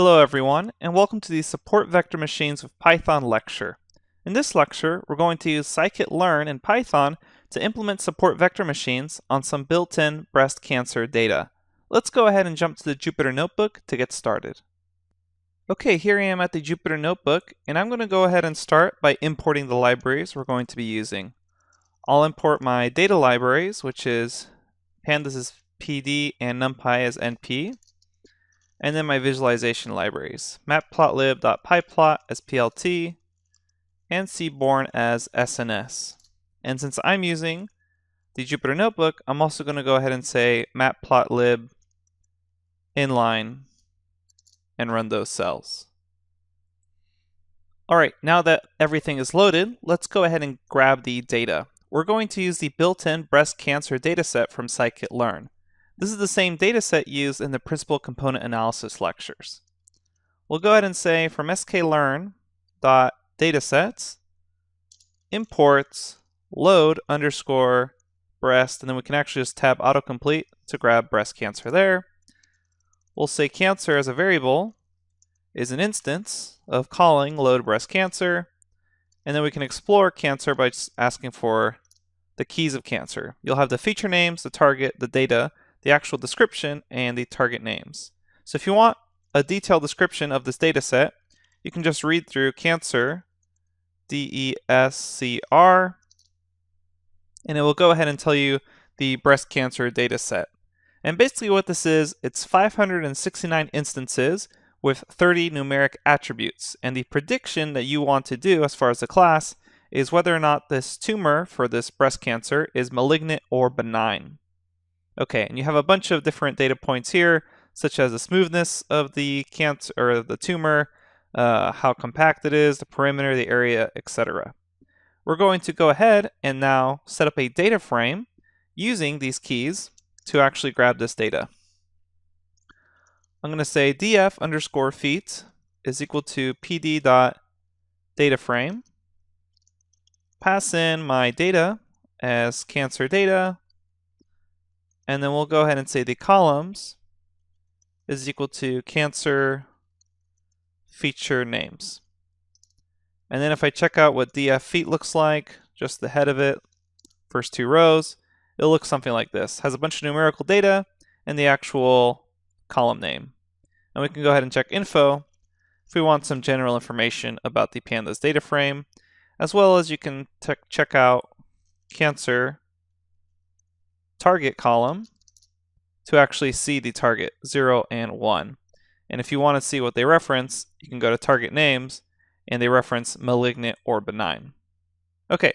Hello everyone, and welcome to the Support Vector Machines with Python lecture. In this lecture, we're going to use scikit-learn in Python to implement support vector machines on some built-in breast cancer data. Let's go ahead and jump to the Jupyter Notebook to get started. Okay, here I am at the Jupyter Notebook, and I'm going to go ahead and start by importing the libraries we're going to be using. I'll import my data libraries, which is pandas as PD and numpy as NP. And then my visualization libraries, matplotlib.pyplot as PLT, and Seaborn as SNS. And since I'm using the Jupyter Notebook, I'm also going to go ahead and say matplotlib inline and run those cells. Alright, now that everything is loaded, let's go ahead and grab the data. We're going to use the built-in breast cancer dataset from scikit-learn. This is the same dataset used in the principal component analysis lectures. We'll go ahead and say from sklearn.datasets imports load underscore breast, and then we can actually just tab autocomplete to grab breast cancer there. We'll say cancer as a variable is an instance of calling load breast cancer, and then we can explore cancer by just asking for the keys of cancer. You'll have the feature names, the target, the data, the actual description, and the target names. So if you want a detailed description of this data set, you can just read through cancer, DESCR, and it will go ahead and tell you the breast cancer data set. And basically what this is, it's 569 instances with 30 numeric attributes. And the prediction that you want to do as far as the class is whether or not this tumor for this breast cancer is malignant or benign. Okay, and you have a bunch of different data points here, such as the smoothness of the cancer or the tumor, how compact it is, the perimeter, the area, etc. We're going to go ahead and now set up a data frame using these keys to actually grab this data. I'm going to say df underscore feet is equal to pd.dataframe. Pass in my data as cancer data. And then we'll go ahead and say the columns is equal to cancer feature names. And then if I check out what df feet looks like, just the head of it, first two rows, it'll look something like this. Has a bunch of numerical data and the actual column name. And we can go ahead and check info if we want some general information about the pandas data frame, as well as you can check out cancer target column to actually see the target 0 and 1. And if you want to see what they reference, you can go to target names and they reference malignant or benign. Okay,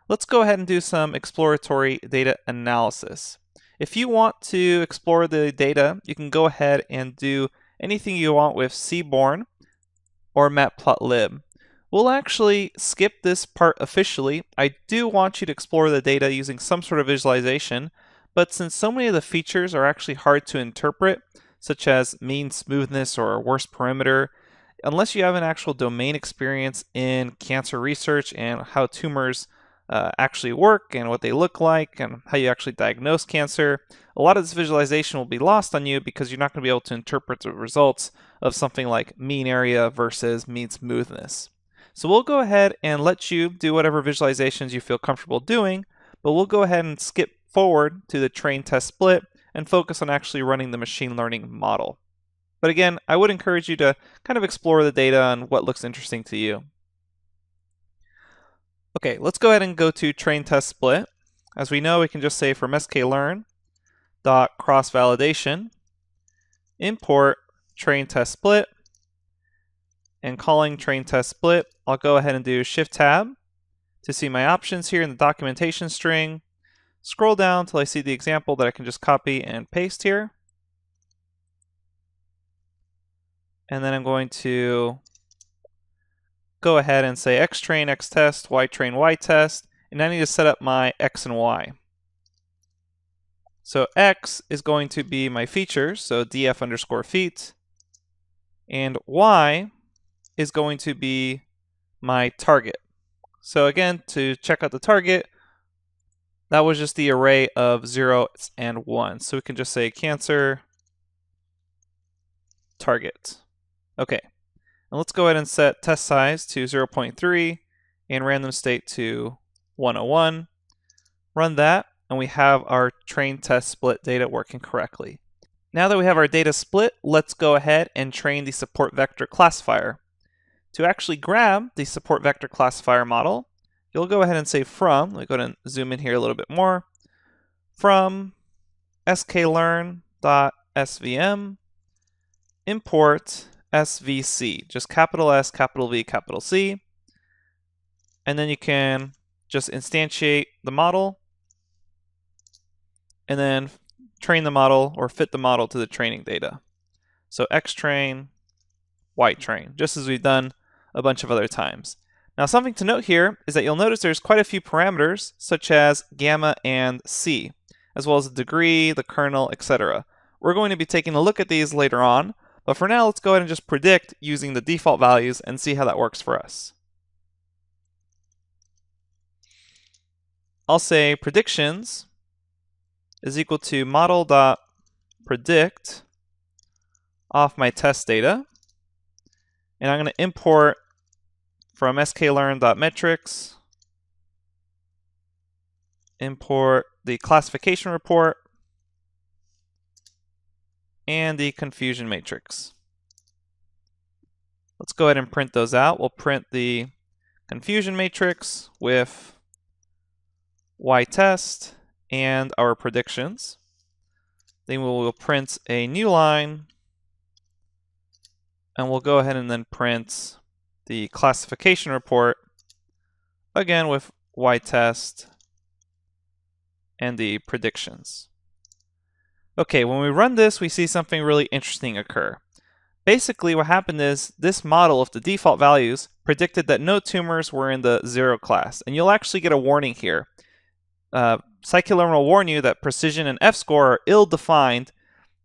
let's go ahead and do some exploratory data analysis. If you want to explore the data, you can go ahead and do anything you want with Seaborn or matplotlib. We'll actually skip this part officially. I do want you to explore the data using some sort of visualization, but since so many of the features are actually hard to interpret, such as mean smoothness or worst perimeter, unless you have an actual domain experience in cancer research and how tumors actually work and what they look like and how you actually diagnose cancer, a lot of this visualization will be lost on you because you're not going to be able to interpret the results of something like mean area versus mean smoothness. So we'll go ahead and let you do whatever visualizations you feel comfortable doing, but we'll go ahead and skip forward to the train test split and focus on actually running the machine learning model. But again, I would encourage you to kind of explore the data and what looks interesting to you. Okay, let's go ahead and go to train test split. As we know, we can just say from sklearn.cross-validation import train test split, and calling train test split, I'll go ahead and do shift tab to see my options here in the documentation string. Scroll down till I see the example that I can just copy and paste here. And then I'm going to go ahead and say xtrain xtest, ytrain ytest, and I need to set up my x and y. So x is going to be my features, so df underscore feet, and y is going to be my target. So again, to check out the target, that was just the array of 0 and 1. So we can just say cancer target. Okay, and let's go ahead and set test size to 0.3 and random state to 101. Run that, and we have our train test split data working correctly. Now that we have our data split, let's go ahead and train the support vector classifier. To actually grab the support vector classifier model, you'll go ahead and say from, let me go ahead and zoom in here a little bit more, from sklearn.svm import svc, just capital S, capital V, capital C, and then you can just instantiate the model and then train the model or fit the model to the training data. So xtrain, ytrain, just as we've done a bunch of other times. Now something to note here is that you'll notice there's quite a few parameters such as gamma and c, as well as the degree, the kernel, etc. We're going to be taking a look at these later on, but for now let's go ahead and just predict using the default values and see how that works for us. I'll say predictions is equal to model.predict off my test data, and I'm going to import from sklearn.metrics, import the classification report and the confusion matrix. Let's go ahead and print those out. We'll print the confusion matrix with ytest and our predictions. Then we will print a new line, and we'll go ahead and then print the classification report, again with ytest and the predictions. Okay, when we run this, we see something really interesting occur. Basically, what happened is this model of the default values predicted that no tumors were in the 0 class, and you'll actually get a warning here. Scikit-learn will warn you that precision and f-score are ill-defined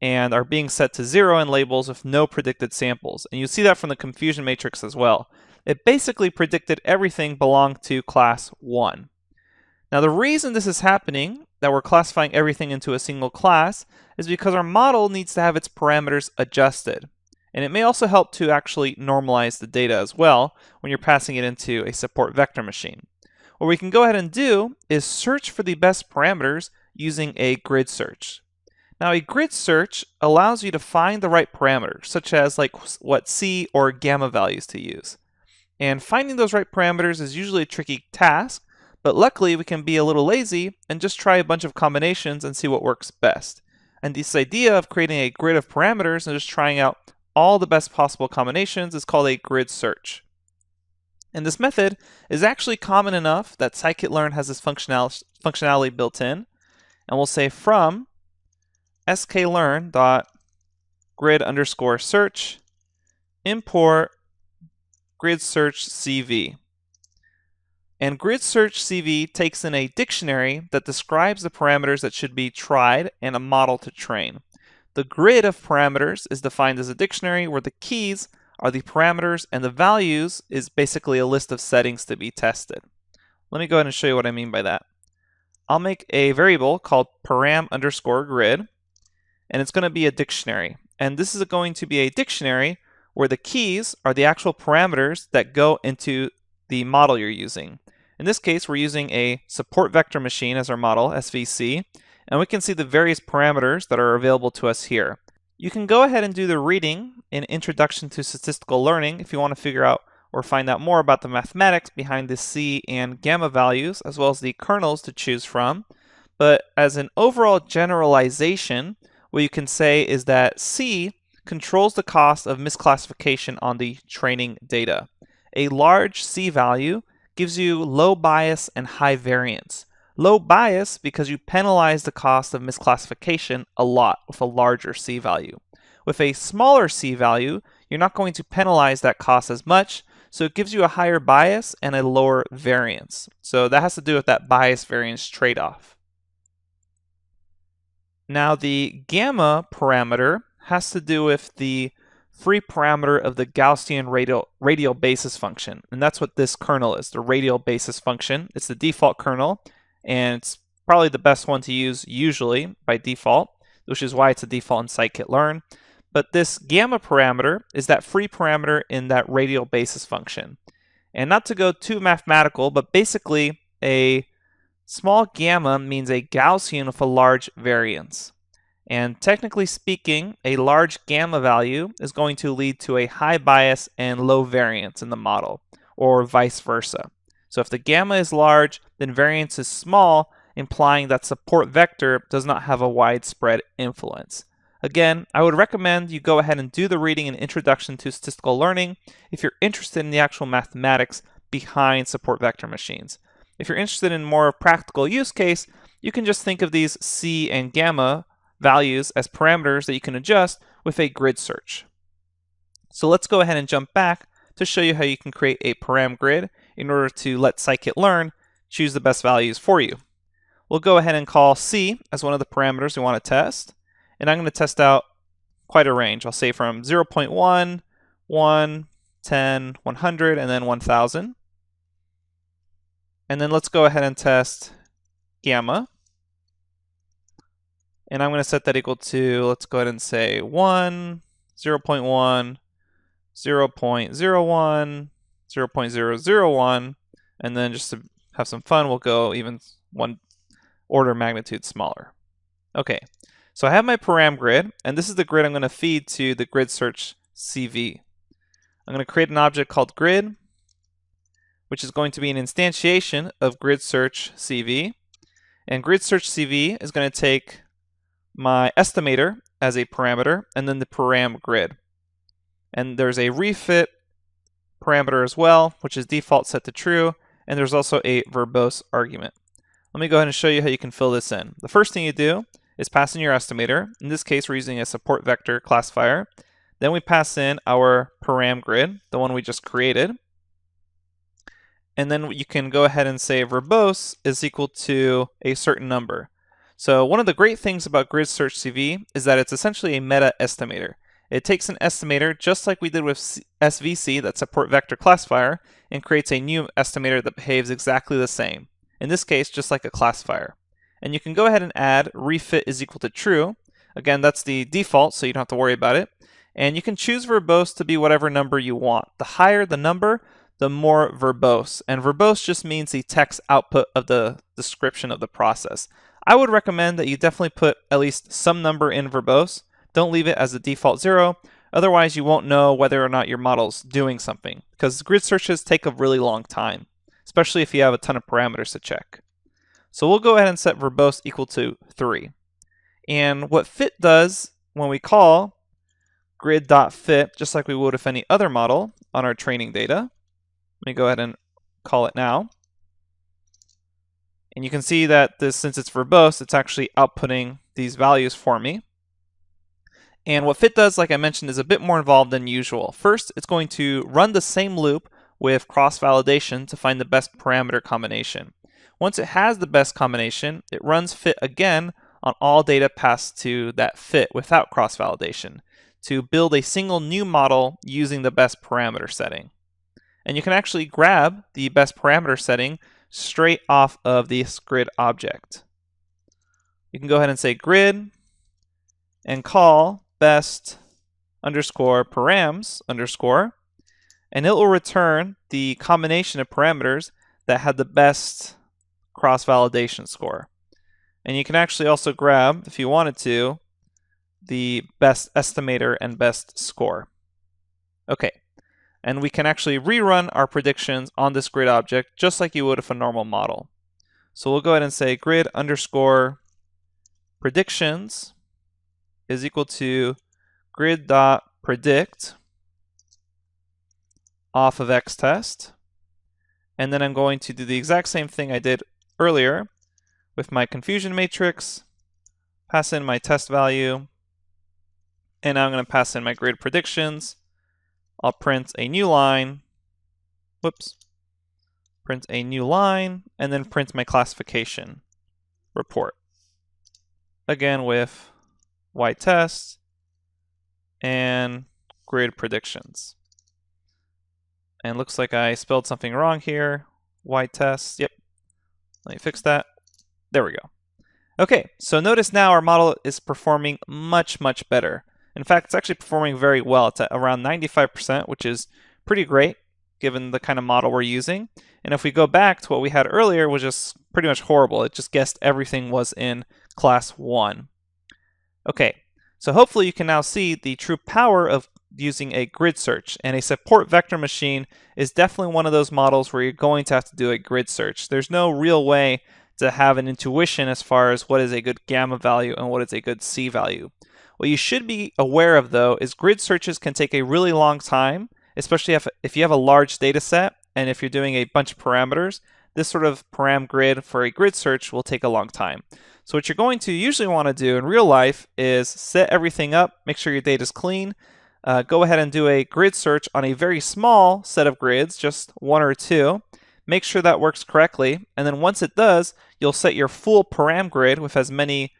and are being set to 0 in labels with no predicted samples. And you see that from the confusion matrix as well. It basically predicted everything belonged to class 1. Now the reason this is happening, that we're classifying everything into a single class, is because our model needs to have its parameters adjusted. And it may also help to actually normalize the data as well when you're passing it into a support vector machine. What we can go ahead and do is search for the best parameters using a grid search. Now a grid search allows you to find the right parameters, such as like what C or gamma values to use. And finding those right parameters is usually a tricky task, but luckily we can be a little lazy and just try a bunch of combinations and see what works best. And this idea of creating a grid of parameters and just trying out all the best possible combinations is called a grid search. And this method is actually common enough that scikit-learn has this functionality built in. And we'll say from sklearn.grid_search import grid search CV. And grid search CV takes in a dictionary that describes the parameters that should be tried and a model to train. The grid of parameters is defined as a dictionary where the keys are the parameters and the values is basically a list of settings to be tested. Let me go ahead and show you what I mean by that. I'll make a variable called param_grid, and it's going to be a dictionary. And this is going to be a dictionary where the keys are the actual parameters that go into the model you're using. In this case, we're using a support vector machine as our model, SVC, and we can see the various parameters that are available to us here. You can go ahead and do the reading in Introduction to Statistical Learning if you want to figure out or find out more about the mathematics behind the C and gamma values, as well as the kernels to choose from. But as an overall generalization, what you can say is that C controls the cost of misclassification on the training data. A large C value gives you low bias and high variance. Low bias because you penalize the cost of misclassification a lot with a larger C value. With a smaller C value, you're not going to penalize that cost as much, so it gives you a higher bias and a lower variance. So that has to do with that bias variance trade-off. Now the gamma parameter has to do with the free parameter of the Gaussian radial basis function. And that's what this kernel is, the radial basis function. It's the default kernel, and it's probably the best one to use usually by default, which is why it's a default in scikit-learn. but this gamma parameter is that free parameter in that radial basis function. And not to go too mathematical, but basically a small gamma means a Gaussian with a large variance. And technically speaking, a large gamma value is going to lead to a high bias and low variance in the model, or vice versa. So if the gamma is large, then variance is small, implying that support vector does not have a widespread influence. Again, I would recommend you go ahead and do the reading in Introduction to Statistical Learning if you're interested in the actual mathematics behind support vector machines. If you're interested in more practical use case, you can just think of these C and gamma values as parameters that you can adjust with a grid search. So let's go ahead and jump back to show you how you can create a param grid in order to let scikit-learn choose the best values for you. We'll go ahead and call C as one of the parameters we want to test, and I'm going to test out quite a range. I'll say from 0.1, 1, 10, 100, and then 1000. And then let's go ahead and test gamma. And I'm going to set that equal to, let's go ahead and say 1, 0.1, 0.01, 0.001, and then just to have some fun, we'll go even one order of magnitude smaller. Okay, so I have my param grid, and this is the grid I'm going to feed to the grid search CV. I'm going to create an object called grid, which is going to be an instantiation of grid search CV. And grid search CV is going to take my estimator as a parameter, and then the param grid. And there's a refit parameter as well, which is default set to true, and there's also a verbose argument. Let me go ahead and show you how you can fill this in. The first thing you do is pass in your estimator. In this case, we're using a support vector classifier. Then we pass in our param grid, the one we just created. And then you can go ahead and say verbose is equal to a certain number. So one of the great things about grid search CV is that it's essentially a meta estimator. It takes an estimator just like we did with SVC, that support vector classifier, and creates a new estimator that behaves exactly the same. In this case, just like a classifier. And you can go ahead and add refit is equal to true. Again, that's the default, so you don't have to worry about it. And you can choose verbose to be whatever number you want. The higher the number, the more verbose. And verbose just means the text output of the description of the process. I would recommend that you definitely put at least some number in verbose. Don't leave it as a default 0. Otherwise, you won't know whether or not your model's doing something, because grid searches take a really long time, especially if you have a ton of parameters to check. So we'll go ahead and set verbose equal to 3. And what fit does when we call grid.fit, just like we would with any other model on our training data, let me go ahead and call it now. And you can see that this, since it's verbose, it's actually outputting these values for me. And what fit does, like I mentioned, is a bit more involved than usual. First, it's going to run the same loop with cross-validation to find the best parameter combination. Once it has the best combination, it runs fit again on all data passed to that fit without cross-validation to build a single new model using the best parameter setting. And you can actually grab the best parameter setting straight off of this grid object. You can go ahead and say grid and call best underscore params underscore, and it will return the combination of parameters that had the best cross-validation score. And you can actually also grab, if you wanted to, the best estimator and best score. Okay. And we can actually rerun our predictions on this grid object just like you would with a normal model. So we'll go ahead and say grid underscore predictions is equal to grid.predict off of xtest. And then I'm going to do the exact same thing I did earlier with my confusion matrix, pass in my test value, and now I'm going to pass in my grid predictions. I'll print a new line, print a new line, and then print my classification report. Again with y-test and grid predictions. And looks like I spelled something wrong here. Y-test, yep. Let me fix that. There we go. Okay, so notice now our model is performing much, much better. In fact, it's actually performing very well. It's at around 95%, which is pretty great given the kind of model we're using. And if we go back to what we had earlier, was just pretty much horrible. It just guessed everything was in class 1. Okay, so hopefully you can now see the true power of using a grid search, and a support vector machine is definitely one of those models where you're going to have to do a grid search. There's no real way to have an intuition as far as what is a good gamma value and what is a good C value. What you should be aware of, though, is grid searches can take a really long time, especially if you have a large data set and if you're doing a bunch of parameters. This sort of param grid for a grid search will take a long time. So what you're going to usually want to do in real life is set everything up, make sure your data is clean, go ahead and do a grid search on a very small set of grids, just 1 or 2. Make sure that works correctly, and then once it does, you'll set your full param grid with as many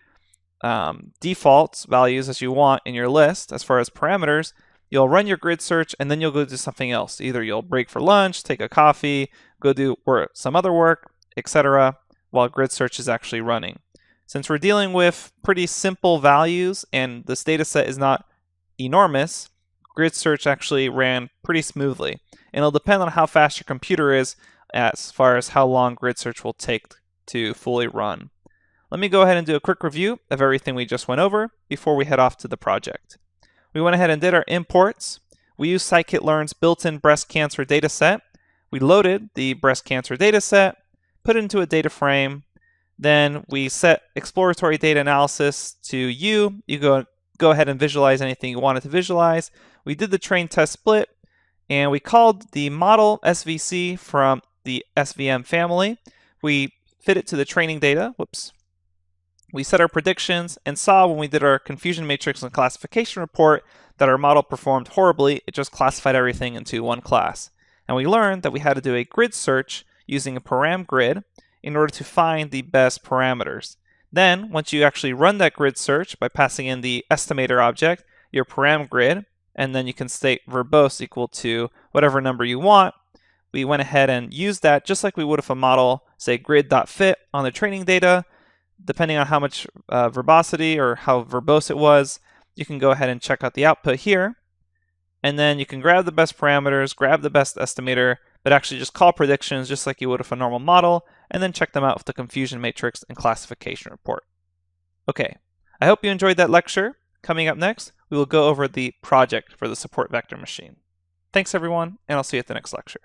default values as you want in your list as far as parameters. You'll run your grid search, and then you'll go do something else. Either you'll break for lunch, take a coffee, go do some other work, etc., while grid search is actually running. Since we're dealing with pretty simple values and this data set is not enormous, grid search actually ran pretty smoothly. And it'll depend on how fast your computer is as far as how long grid search will take to fully run. Let me go ahead and do a quick review of everything we just went over before we head off to the project. We went ahead and did our imports. We used scikit-learn's built-in breast cancer dataset. We loaded the breast cancer dataset, put it into a data frame. Then we set exploratory data analysis to you. You go ahead and visualize anything you wanted to visualize. We did the train test split, and we called the model SVC from the SVM family. We fit it to the training data. Whoops. We set our predictions and saw when we did our confusion matrix and classification report that our model performed horribly. It just classified everything into one class. And we learned that we had to do a grid search using a param grid in order to find the best parameters. Then, once you actually run that grid search by passing in the estimator object, your param grid, and then you can state verbose equal to whatever number you want, we went ahead and used that just like we would if a model, say grid.fit on the training data. Depending on how much verbosity or how verbose it was, you can go ahead and check out the output here. And then you can grab the best parameters, grab the best estimator, but actually just call predictions just like you would with a normal model, and then check them out with the confusion matrix and classification report. Okay, I hope you enjoyed that lecture. Coming up next, we will go over the project for the support vector machine. Thanks everyone, and I'll see you at the next lecture.